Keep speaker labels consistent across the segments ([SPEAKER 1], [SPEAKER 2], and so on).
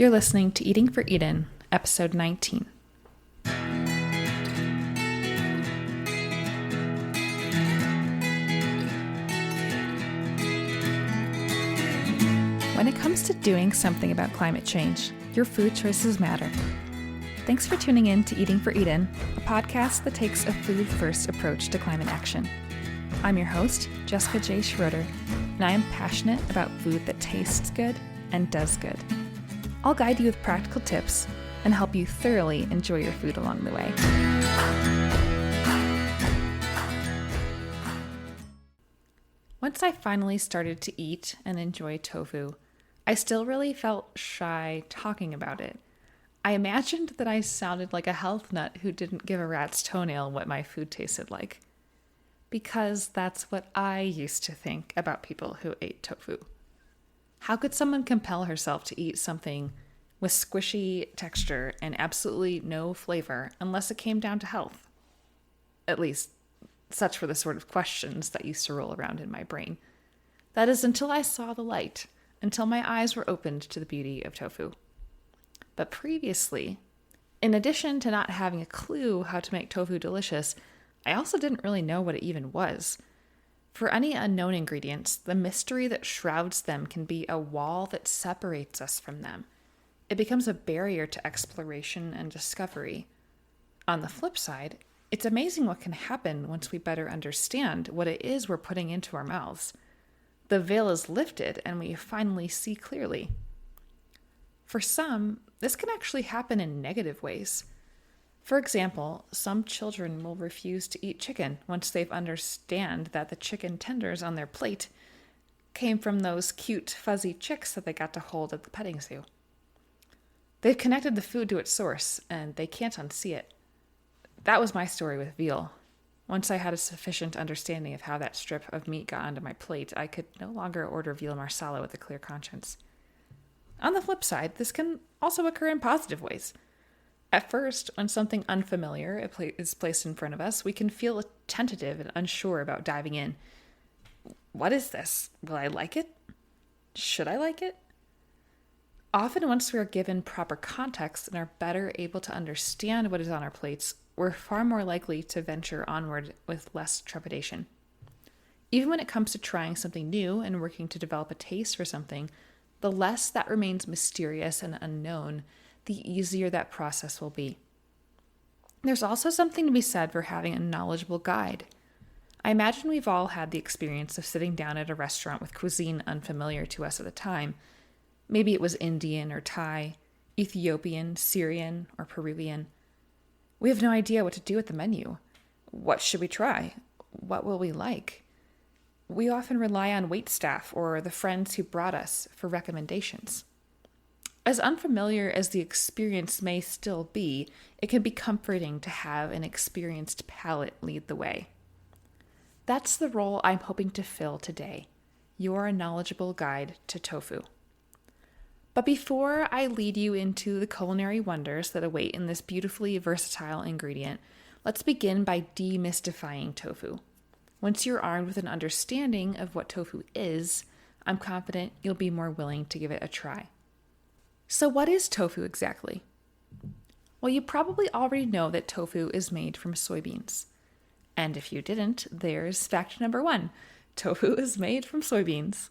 [SPEAKER 1] You're listening to Eating for Eden, episode 19. When it comes to doing something about climate change, your food choices matter. Thanks for tuning in to Eating for Eden, a podcast that takes a food-first approach to climate action. I'm your host, Jessica J. Schroeder, and I am passionate about food that tastes good and does good. I'll guide you with practical tips and help you thoroughly enjoy your food along the way. Once I finally started to eat and enjoy tofu, I still really felt shy talking about it. I imagined that I sounded like a health nut who didn't give a rat's toenail what my food tasted like. Because that's what I used to think about people who ate tofu. How could someone compel herself to eat something with squishy texture and absolutely no flavor unless it came down to health? At least, such were the sort of questions that used to roll around in my brain. That is until I saw the light, until my eyes were opened to the beauty of tofu. But previously, in addition to not having a clue how to make tofu delicious, I also didn't really know what it even was. For any unknown ingredients, the mystery that shrouds them can be a wall that separates us from them. It becomes a barrier to exploration and discovery. On the flip side, it's amazing what can happen once we better understand what it is we're putting into our mouths. The veil is lifted and we finally see clearly. For some, this can actually happen in negative ways. For example, some children will refuse to eat chicken once they understand that the chicken tenders on their plate came from those cute, fuzzy chicks that they got to hold at the petting zoo. They've connected the food to its source, and they can't unsee it. That was my story with veal. Once I had a sufficient understanding of how that strip of meat got onto my plate, I could no longer order veal marsala with a clear conscience. On the flip side, this can also occur in positive ways. At first, when something unfamiliar is placed in front of us, we can feel tentative and unsure about diving in. What is this? Will I like it? Should I like it? Often, once we are given proper context and are better able to understand what is on our plates, we're far more likely to venture onward with less trepidation. Even when it comes to trying something new and working to develop a taste for something, the less that remains mysterious and unknown, the easier that process will be. There's also something to be said for having a knowledgeable guide. I imagine we've all had the experience of sitting down at a restaurant with cuisine unfamiliar to us at the time. Maybe it was Indian or Thai, Ethiopian, Syrian, or Peruvian. We have no idea what to do with the menu. What should we try? What will we like? We often rely on waitstaff or the friends who brought us for recommendations. As unfamiliar as the experience may still be, it can be comforting to have an experienced palate lead the way. That's the role I'm hoping to fill today, your knowledgeable guide to tofu. But before I lead you into the culinary wonders that await in this beautifully versatile ingredient, let's begin by demystifying tofu. Once you're armed with an understanding of what tofu is, I'm confident you'll be more willing to give it a try. So what is tofu exactly? Well, you probably already know that tofu is made from soybeans. And if you didn't, there's fact number 1. Tofu is made from soybeans.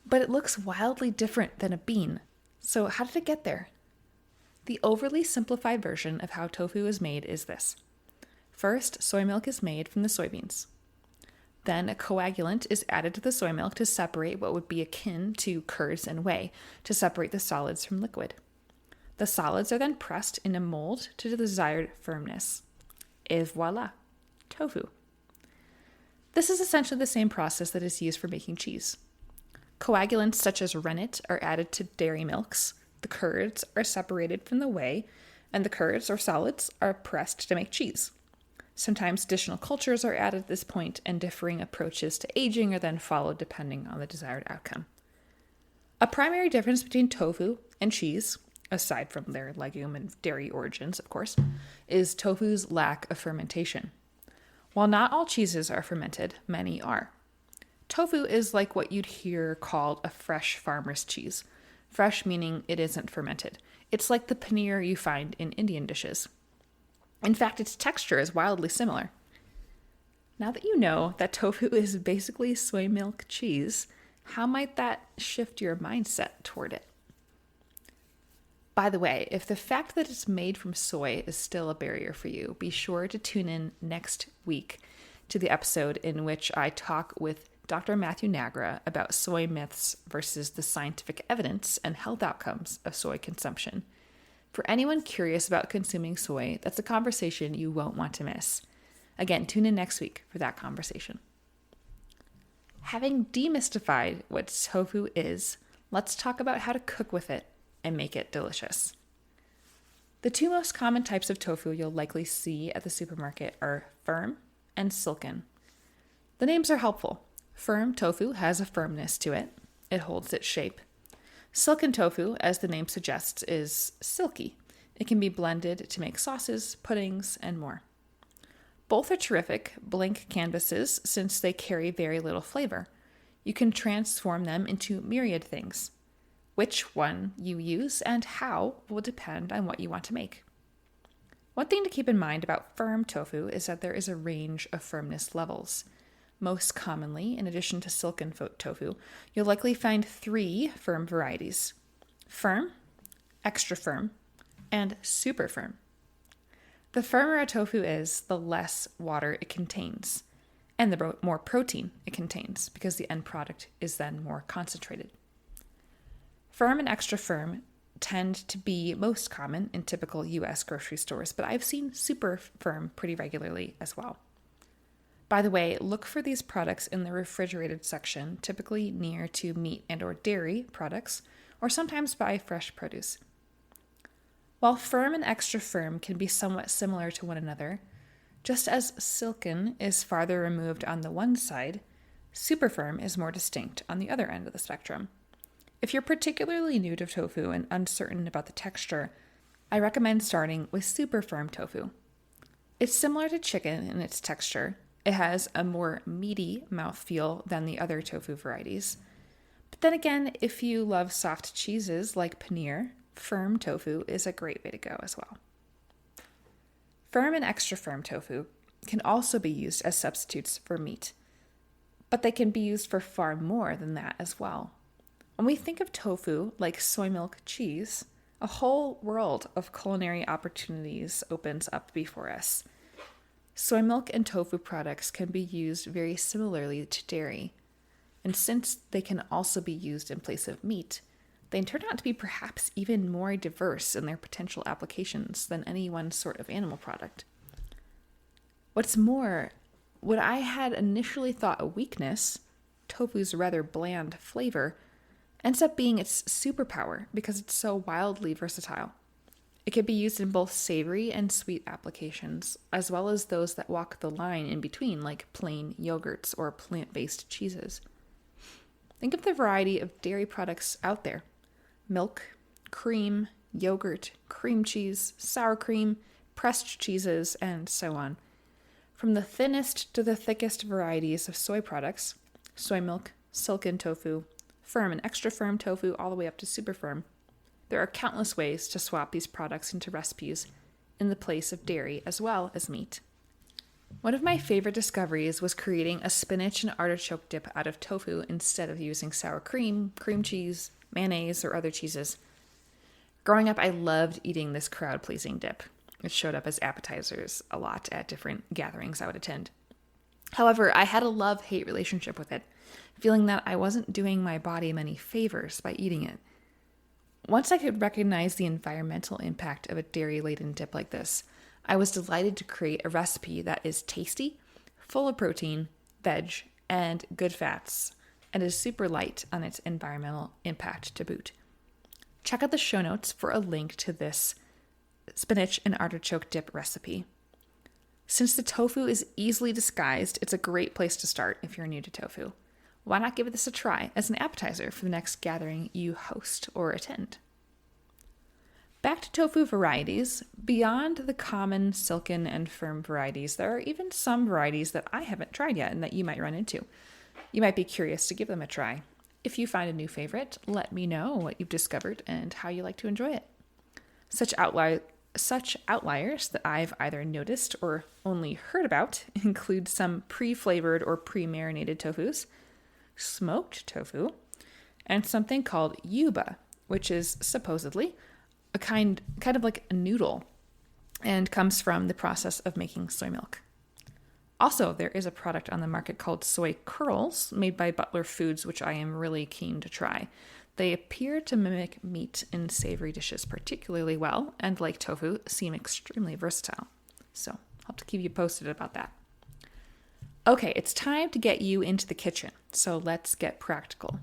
[SPEAKER 1] But it looks wildly different than a bean. So how did it get there? The overly simplified version of how tofu is made is this. First, soy milk is made from the soybeans. Then a coagulant is added to the soy milk to separate what would be akin to curds and whey, to separate the solids from liquid. The solids are then pressed in a mold to the desired firmness. Et voila, tofu. This is essentially the same process that is used for making cheese. Coagulants such as rennet are added to dairy milks, the curds are separated from the whey, and the curds or solids are pressed to make cheese. Sometimes additional cultures are added at this point, and differing approaches to aging are then followed depending on the desired outcome. A primary difference between tofu and cheese, aside from their legume and dairy origins, of course, is tofu's lack of fermentation. While not all cheeses are fermented, many are. Tofu is like what you'd hear called a fresh farmer's cheese. Fresh meaning it isn't fermented. It's like the paneer you find in Indian dishes. In fact, its texture is wildly similar. Now that you know that tofu is basically soy milk cheese, how might that shift your mindset toward it? By the way, if the fact that it's made from soy is still a barrier for you, be sure to tune in next week to the episode in which I talk with Dr. Matthew Nagra about soy myths versus the scientific evidence and health outcomes of soy consumption. For anyone curious about consuming soy, that's a conversation you won't want to miss. Again, tune in next week for that conversation. Having demystified what tofu is, let's talk about how to cook with it and make it delicious. The two most common types of tofu you'll likely see at the supermarket are firm and silken. The names are helpful. Firm tofu has a firmness to it. It holds its shape. Silken tofu, as the name suggests, is silky. It can be blended to make sauces, puddings, and more. Both are terrific blank canvases since they carry very little flavor. You can transform them into myriad things. Which one you use and how will depend on what you want to make. One thing to keep in mind about firm tofu is that there is a range of firmness levels. Most commonly, in addition to silken tofu, you'll likely find 3 firm varieties: firm, extra firm, and super firm. The firmer a tofu is, the less water it contains, and the more protein it contains, because the end product is then more concentrated. Firm and extra firm tend to be most common in typical U.S. grocery stores, but I've seen super firm pretty regularly as well. By the way, look for these products in the refrigerated section, typically near to meat and or dairy products, or sometimes by fresh produce. While firm and extra firm can be somewhat similar to one another, just as silken is farther removed on the one side, super firm is more distinct on the other end of the spectrum. If you're particularly new to tofu and uncertain about the texture, I recommend starting with super firm tofu. It's similar to chicken in its texture. It has a more meaty mouthfeel than the other tofu varieties. But then again, if you love soft cheeses like paneer, firm tofu is a great way to go as well. Firm and extra firm tofu can also be used as substitutes for meat, but they can be used for far more than that as well. When we think of tofu like soy milk cheese, a whole world of culinary opportunities opens up before us. Soy milk and tofu products can be used very similarly to dairy, and since they can also be used in place of meat, they turn out to be perhaps even more diverse in their potential applications than any one sort of animal product. What's more, what I had initially thought a weakness, tofu's rather bland flavor, ends up being its superpower because it's so wildly versatile. It can be used in both savory and sweet applications, as well as those that walk the line in between, like plain yogurts or plant-based cheeses. Think of the variety of dairy products out there: milk, cream, yogurt, cream cheese, sour cream, pressed cheeses, and so on. From the thinnest to the thickest varieties of soy products, soy milk, silken tofu, firm and extra firm tofu, all the way up to super firm, there are countless ways to swap these products into recipes in the place of dairy as well as meat. One of my favorite discoveries was creating a spinach and artichoke dip out of tofu instead of using sour cream, cream cheese, mayonnaise, or other cheeses. Growing up, I loved eating this crowd-pleasing dip. It showed up as appetizers a lot at different gatherings I would attend. However, I had a love-hate relationship with it, feeling that I wasn't doing my body many favors by eating it. Once I could recognize the environmental impact of a dairy-laden dip like this, I was delighted to create a recipe that is tasty, full of protein, veg, and good fats, and is super light on its environmental impact to boot. Check out the show notes for a link to this spinach and artichoke dip recipe. Since the tofu is easily disguised, it's a great place to start if you're new to tofu. Why not give this a try as an appetizer for the next gathering you host or attend? Back to tofu varieties, beyond the common silken and firm varieties, there are even some varieties that I haven't tried yet and that you might run into. You might be curious to give them a try. if you find a new favorite, let me know what you've discovered and how you like to enjoy it. Such outliers that I've either noticed or only heard about include some pre-flavored or pre-marinated tofus, smoked tofu, and something called yuba, which is supposedly a kind of like a noodle and comes from the process of making soy milk. Also, there is a product on the market called soy curls made by Butler Foods, which I am really keen to try. They appear to mimic meat in savory dishes particularly well, and like tofu, seem extremely versatile. So I'll have to keep you posted about that. Okay, it's time to get you into the kitchen, so let's get practical.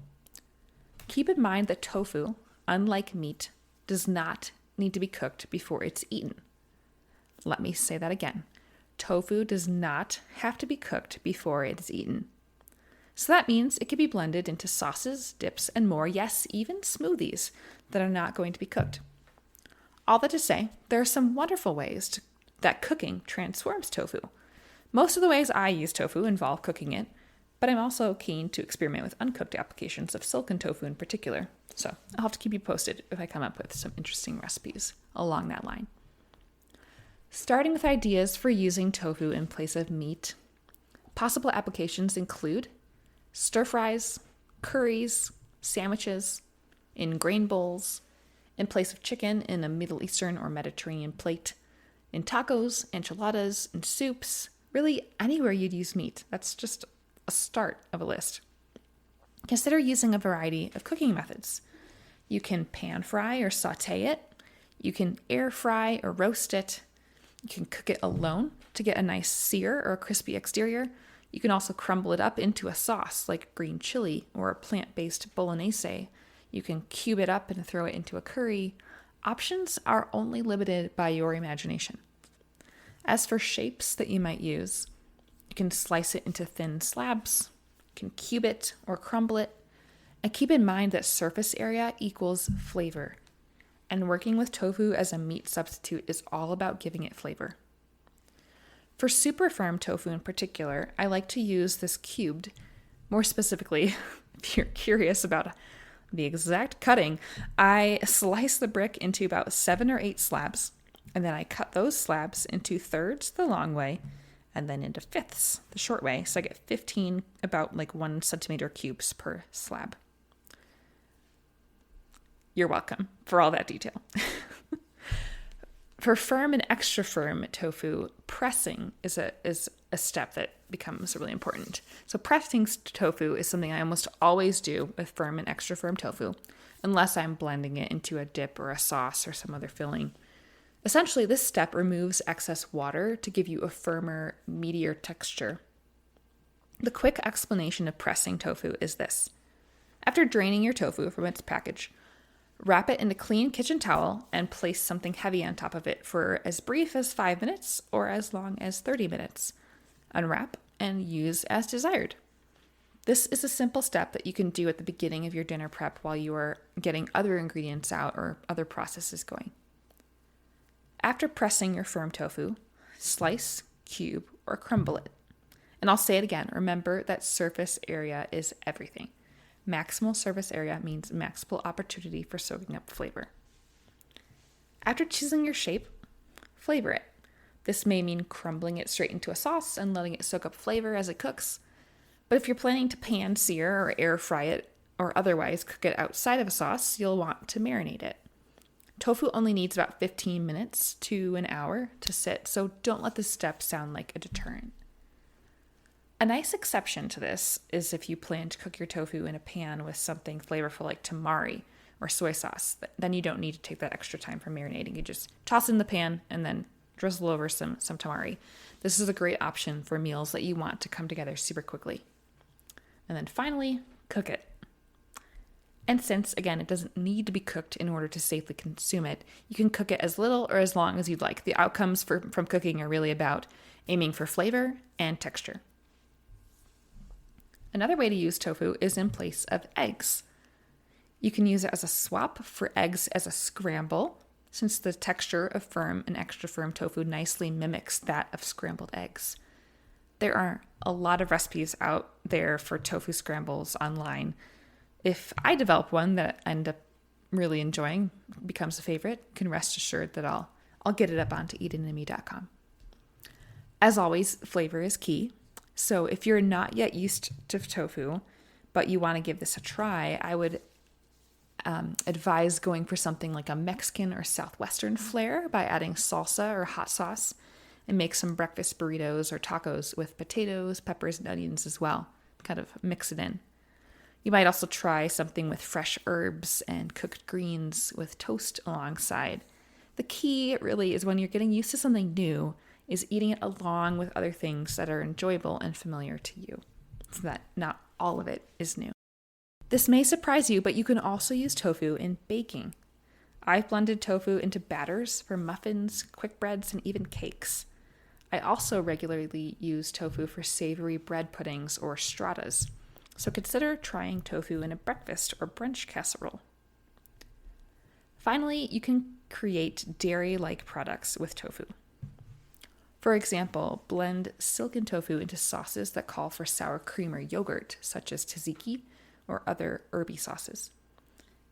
[SPEAKER 1] Keep in mind that tofu, unlike meat, does not need to be cooked before it's eaten. Let me say that again. Tofu does not have to be cooked before it is eaten. So that means it can be blended into sauces, dips, and more, yes, even smoothies that are not going to be cooked. All that to say, there are some wonderful ways that cooking transforms tofu. Most of the ways I use tofu involve cooking it, but I'm also keen to experiment with uncooked applications of silken tofu in particular. So I'll have to keep you posted if I come up with some interesting recipes along that line. Starting with ideas for using tofu in place of meat, possible applications include stir fries, curries, sandwiches, in grain bowls, in place of chicken in a Middle Eastern or Mediterranean plate, in tacos, enchiladas, in soups, really anywhere you'd use meat. That's just a start of a list. Consider using a variety of cooking methods. You can pan fry or saute it. You can air fry or roast it. You can cook it alone to get a nice sear or a crispy exterior. You can also crumble it up into a sauce like green chili or a plant-based bolognese. You can cube it up and throw it into a curry. Options are only limited by your imagination. As for shapes that you might use, you can slice it into thin slabs, you can cube it or crumble it, and keep in mind that surface area equals flavor. And working with tofu as a meat substitute is all about giving it flavor. For super firm tofu in particular, I like to use this cubed. More specifically, if you're curious about the exact cutting, I slice the brick into about 7 or 8 slabs, and then I cut those slabs into thirds the long way, and then into fifths the short way, so I get 15 about like 1 centimeter cubes per slab. You're welcome for all that detail. For firm and extra firm tofu, pressing is a step that becomes really important. So pressing tofu is something I almost always do with firm and extra firm tofu, unless I'm blending it into a dip or a sauce or some other filling. Essentially, this step removes excess water to give you a firmer, meatier texture. The quick explanation of pressing tofu is this. After draining your tofu from its package, wrap it in a clean kitchen towel and place something heavy on top of it for as brief as 5 minutes or as long as 30 minutes. Unwrap and use as desired. This is a simple step that you can do at the beginning of your dinner prep while you are getting other ingredients out or other processes going. After pressing your firm tofu, slice, cube, or crumble it. And I'll say it again, remember that surface area is everything. Maximal surface area means maximal opportunity for soaking up flavor. After choosing your shape, flavor it. This may mean crumbling it straight into a sauce and letting it soak up flavor as it cooks. But if you're planning to pan sear or air fry it or otherwise cook it outside of a sauce, you'll want to marinate it. Tofu only needs about 15 minutes to an hour to sit, so don't let this step sound like a deterrent. A nice exception to this is if you plan to cook your tofu in a pan with something flavorful like tamari or soy sauce. Then you don't need to take that extra time for marinating. You just toss it in the pan and then drizzle over some tamari. This is a great option for meals that you want to come together super quickly. And then finally, cook it. And since, again, it doesn't need to be cooked in order to safely consume it, you can cook it as little or as long as you'd like. The outcomes from cooking are really about aiming for flavor and texture. Another way to use tofu is in place of eggs. You can use it as a swap for eggs as a scramble, since the texture of firm and extra firm tofu nicely mimics that of scrambled eggs. There are a lot of recipes out there for tofu scrambles online. If I develop one that I end up really enjoying, becomes a favorite, you can rest assured that I'll get it up onto eatingandme.com. As always, flavor is key. So if you're not yet used to tofu, but you want to give this a try, I would advise going for something like a Mexican or Southwestern flair by adding salsa or hot sauce, and make some breakfast burritos or tacos with potatoes, peppers, and onions as well. Kind of mix it in. You might also try something with fresh herbs and cooked greens with toast alongside. The key really is when you're getting used to something new is eating it along with other things that are enjoyable and familiar to you, so that not all of it is new. This may surprise you, but you can also use tofu in baking. I've blended tofu into batters for muffins, quick breads, and even cakes. I also regularly use tofu for savory bread puddings or stratas, so consider trying tofu in a breakfast or brunch casserole. Finally, you can create dairy-like products with tofu. For example, blend silken tofu into sauces that call for sour cream or yogurt, such as tzatziki or other herby sauces.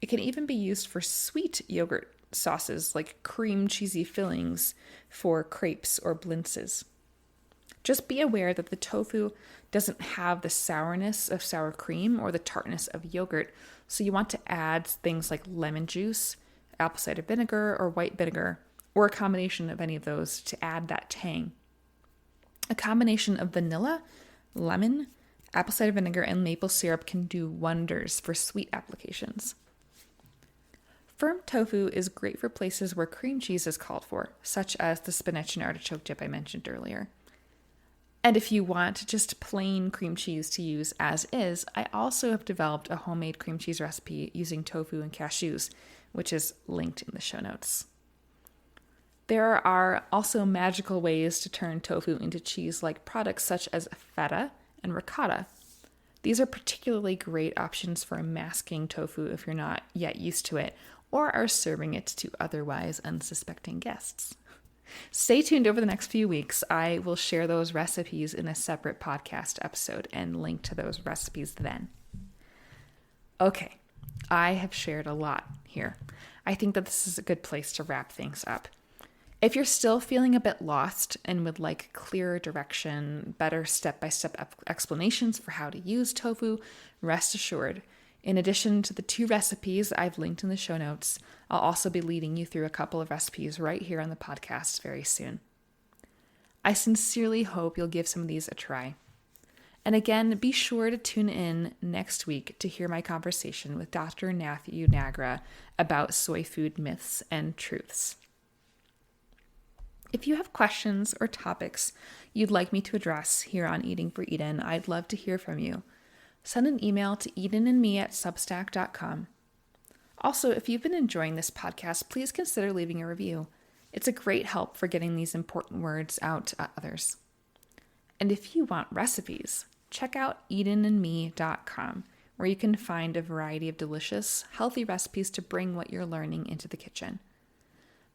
[SPEAKER 1] It can even be used for sweet yogurt sauces like cream cheesy fillings for crepes or blintzes. Just be aware that the tofu doesn't have the sourness of sour cream or the tartness of yogurt, so you want to add things like lemon juice, apple cider vinegar, or white vinegar, or a combination of any of those to add that tang. A combination of vanilla, lemon, apple cider vinegar, and maple syrup can do wonders for sweet applications. Firm tofu is great for places where cream cheese is called for, such as the spinach and artichoke dip I mentioned earlier. And if you want just plain cream cheese to use as is, I also have developed a homemade cream cheese recipe using tofu and cashews, which is linked in the show notes. There are also magical ways to turn tofu into cheese-like products such as feta and ricotta. These are particularly great options for masking tofu if you're not yet used to it, or are serving it to otherwise unsuspecting guests. Stay tuned over the next few weeks. I will share those recipes in a separate podcast episode and link to those recipes then. Okay, I have shared a lot here. I think that this is a good place to wrap things up. If you're still feeling a bit lost and would like clearer direction, better step-by-step explanations for how to use tofu, rest assured, in addition to the 2 recipes I've linked in the show notes, I'll also be leading you through a couple of recipes right here on the podcast very soon. I sincerely hope you'll give some of these a try. And again, be sure to tune in next week to hear my conversation with Dr. Matthew Nagra about soy food myths and truths. If you have questions or topics you'd like me to address here on Eating for Eden, I'd love to hear from you. Send an email to edenandme@substack.com. Also, if you've been enjoying this podcast, please consider leaving a review. It's a great help for getting these important words out to others. And if you want recipes, check out edenandme.com, where you can find a variety of delicious, healthy recipes to bring what you're learning into the kitchen.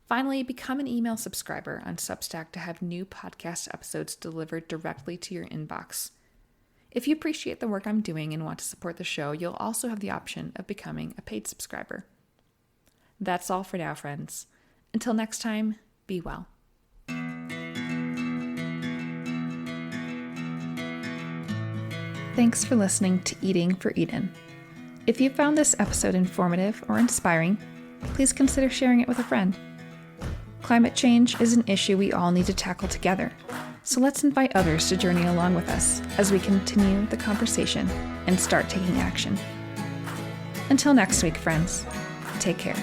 [SPEAKER 1] Finally, become an email subscriber on Substack to have new podcast episodes delivered directly to your inbox. If you appreciate the work I'm doing and want to support the show, you'll also have the option of becoming a paid subscriber. That's all for now, friends. Until next time, be well. Thanks for listening to Eating for Eden. If you found this episode informative or inspiring, please consider sharing it with a friend. Climate change is an issue we all need to tackle together, so let's invite others to journey along with us as we continue the conversation and start taking action. Until next week, friends, take care.